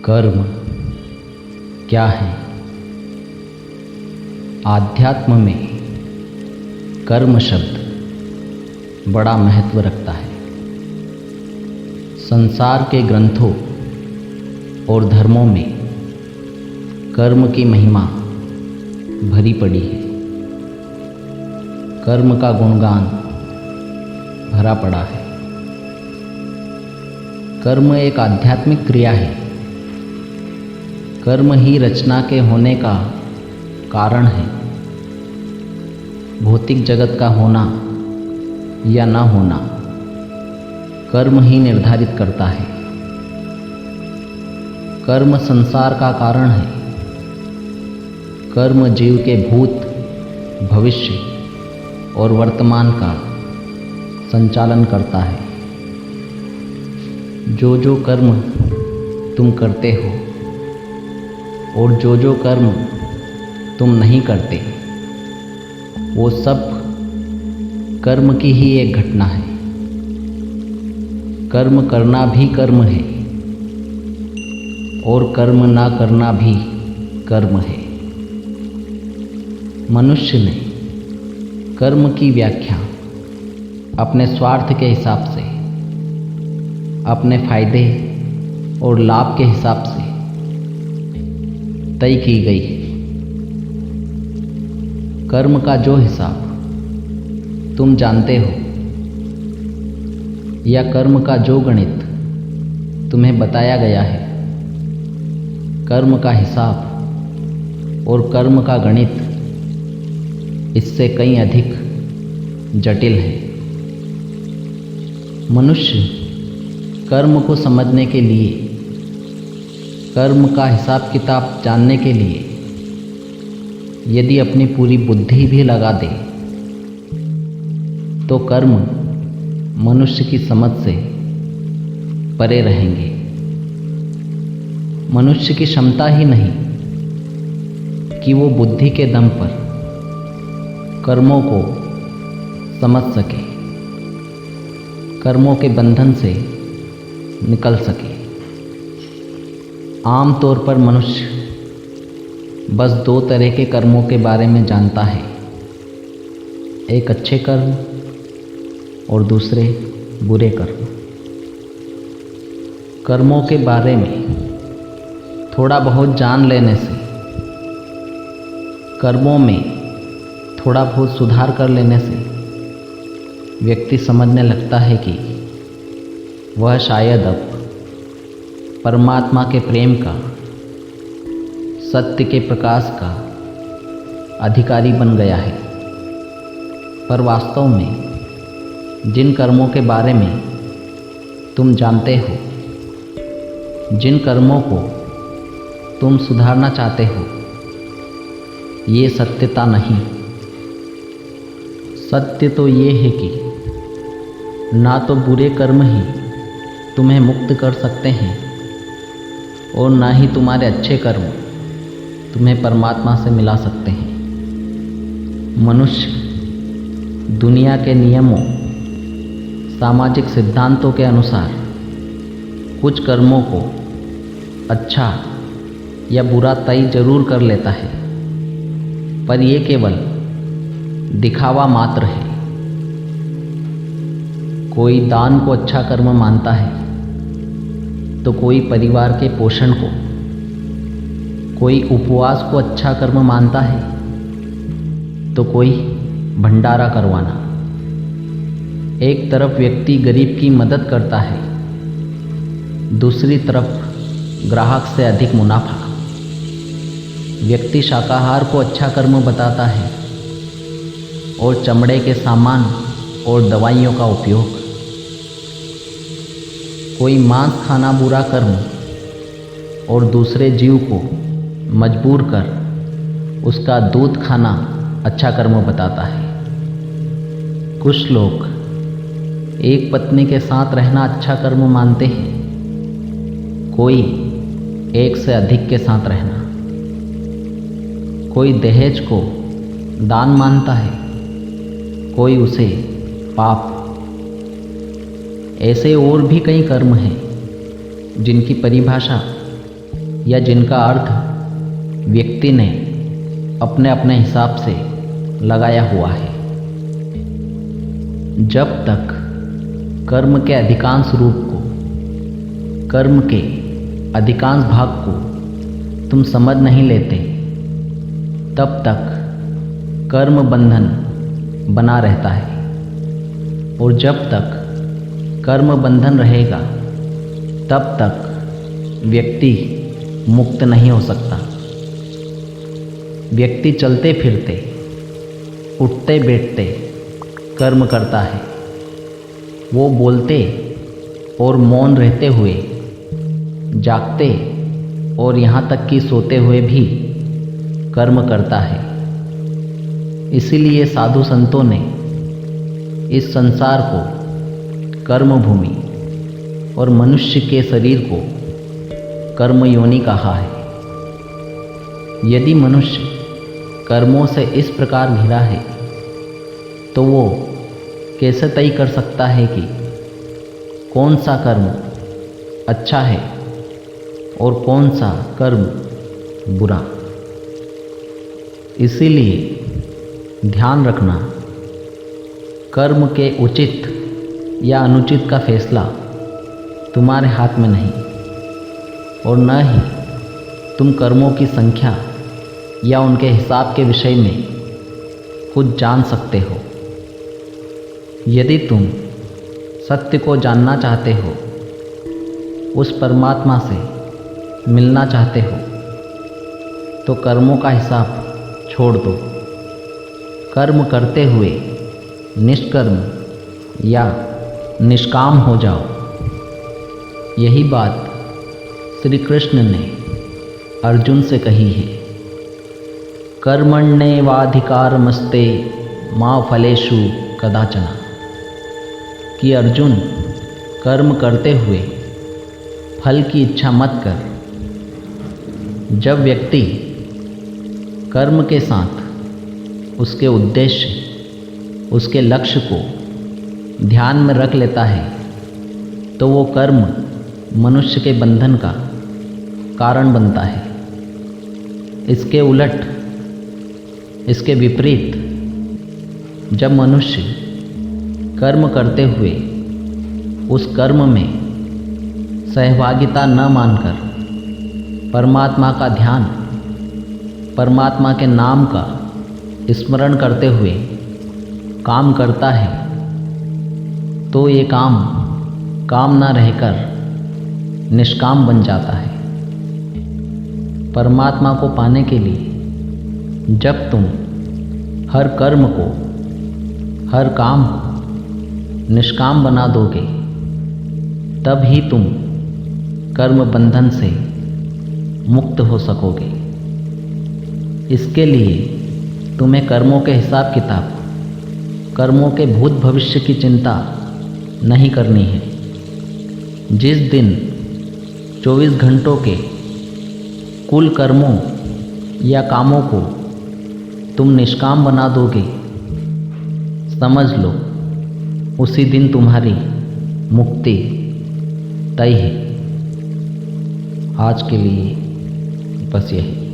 कर्म क्या है? आध्यात्म में कर्म शब्द बड़ा महत्व रखता है। संसार के ग्रंथों और धर्मों में कर्म की महिमा भरी पड़ी है। कर्म का गुणगान भरा पड़ा है। कर्म एक आध्यात्मिक क्रिया है। कर्म ही रचना के होने का कारण है। भौतिक जगत का होना या न होना कर्म ही निर्धारित करता है। कर्म संसार का कारण है। कर्म जीव के भूत, भविष्य और वर्तमान का संचालन करता है। जो जो कर्म तुम करते हो और जो जो कर्म तुम नहीं करते, वो सब कर्म की ही एक घटना है। कर्म करना भी कर्म है और कर्म ना करना भी कर्म है। मनुष्य ने कर्म की व्याख्या अपने स्वार्थ के हिसाब से, अपने फायदे और लाभ के हिसाब से तय की गई है। कर्म का जो हिसाब तुम जानते हो या कर्म का जो गणित तुम्हें बताया गया है, कर्म का हिसाब और कर्म का गणित इससे कहीं अधिक जटिल है। मनुष्य कर्म को समझने के लिए, कर्म का हिसाब किताब जानने के लिए यदि अपनी पूरी बुद्धि भी लगा दे तो कर्म मनुष्य की समझ से परे रहेंगे। मनुष्य की क्षमता ही नहीं कि वो बुद्धि के दम पर कर्मों को समझ सके, कर्मों के बंधन से निकल सके। आमतौर पर मनुष्य बस दो तरह के कर्मों के बारे में जानता है, एक अच्छे कर्म और दूसरे बुरे कर्म। कर्मों के बारे में थोड़ा बहुत जान लेने से, कर्मों में थोड़ा बहुत सुधार कर लेने से व्यक्ति समझने लगता है कि वह शायद अब परमात्मा के प्रेम का, सत्य के प्रकाश का अधिकारी बन गया है। पर वास्तव में जिन कर्मों के बारे में तुम जानते हो, जिन कर्मों को तुम सुधारना चाहते हो, ये सत्यता नहीं। सत्य तो ये है कि ना तो बुरे कर्म ही तुम्हें मुक्त कर सकते हैं और ना ही तुम्हारे अच्छे कर्म तुम्हें परमात्मा से मिला सकते हैं। मनुष्य दुनिया के नियमों, सामाजिक सिद्धांतों के अनुसार कुछ कर्मों को अच्छा या बुरा तय जरूर कर लेता है, पर यह केवल दिखावा मात्र है। कोई दान को अच्छा कर्म मानता है तो कोई परिवार के पोषण को, कोई उपवास को अच्छा कर्म मानता है तो कोई भंडारा करवाना। एक तरफ व्यक्ति गरीब की मदद करता है, दूसरी तरफ ग्राहक से अधिक मुनाफा। व्यक्ति शाकाहार को अच्छा कर्म बताता है और चमड़े के सामान और दवाइयों का उपयोग। कोई मांस खाना बुरा कर्म और दूसरे जीव को मजबूर कर उसका दूध खाना अच्छा कर्म बताता है। कुछ लोग एक पत्नी के साथ रहना अच्छा कर्म मानते हैं, कोई एक से अधिक के साथ रहना। कोई दहेज को दान मानता है, कोई उसे पाप। ऐसे और भी कई कर्म हैं जिनकी परिभाषा या जिनका अर्थ व्यक्ति ने अपने अपने हिसाब से लगाया हुआ है। जब तक कर्म के अधिकांश रूप को, कर्म के अधिकांश भाग को तुम समझ नहीं लेते, तब तक कर्म बंधन बना रहता है। और जब तक कर्म बंधन रहेगा, तब तक व्यक्ति मुक्त नहीं हो सकता। व्यक्ति चलते फिरते, उठते बैठते कर्म करता है। वो बोलते और मौन रहते हुए, जागते और यहाँ तक कि सोते हुए भी कर्म करता है। इसीलिए साधु संतों ने इस संसार को कर्म भूमि और मनुष्य के शरीर को कर्म योनि कहा है। यदि मनुष्य कर्मों से इस प्रकार घिरा है, तो वो कैसे तय कर सकता है कि कौन सा कर्म अच्छा है और कौन सा कर्म बुरा। इसीलिए ध्यान रखना, कर्म के उचित या अनुचित का फैसला तुम्हारे हाथ में नहीं, और न ही तुम कर्मों की संख्या या उनके हिसाब के विषय में खुद जान सकते हो। यदि तुम सत्य को जानना चाहते हो, उस परमात्मा से मिलना चाहते हो, तो कर्मों का हिसाब छोड़ दो। कर्म करते हुए निष्कर्म या निष्काम हो जाओ। यही बात श्री कृष्ण ने अर्जुन से कही है। कर्मण्येवाधिकारमस्ते मा फलेषु कदाचन। कि अर्जुन, कर्म करते हुए फल की इच्छा मत कर। जब व्यक्ति कर्म के साथ उसके उद्देश्य, उसके लक्ष्य को ध्यान में रख लेता है, तो वो कर्म मनुष्य के बंधन का कारण बनता है। इसके उलट, इसके विपरीत, जब मनुष्य कर्म करते हुए उस कर्म में सहभागिता न मानकर परमात्मा का ध्यान, परमात्मा के नाम का स्मरण करते हुए काम करता है, तो ये काम ना रहकर निष्काम बन जाता है। परमात्मा को पाने के लिए जब तुम हर कर्म को, हर काम को निष्काम बना दोगे, तब ही तुम कर्म बंधन से मुक्त हो सकोगे। इसके लिए तुम्हें कर्मों के हिसाब किताब, कर्मों के भूत भविष्य की चिंता नहीं करनी है। जिस दिन 24 घंटों के कुल कर्मों या कामों को तुम निष्काम बना दोगे, समझ लो उसी दिन तुम्हारी मुक्ति तय है। आज के लिए बस यही।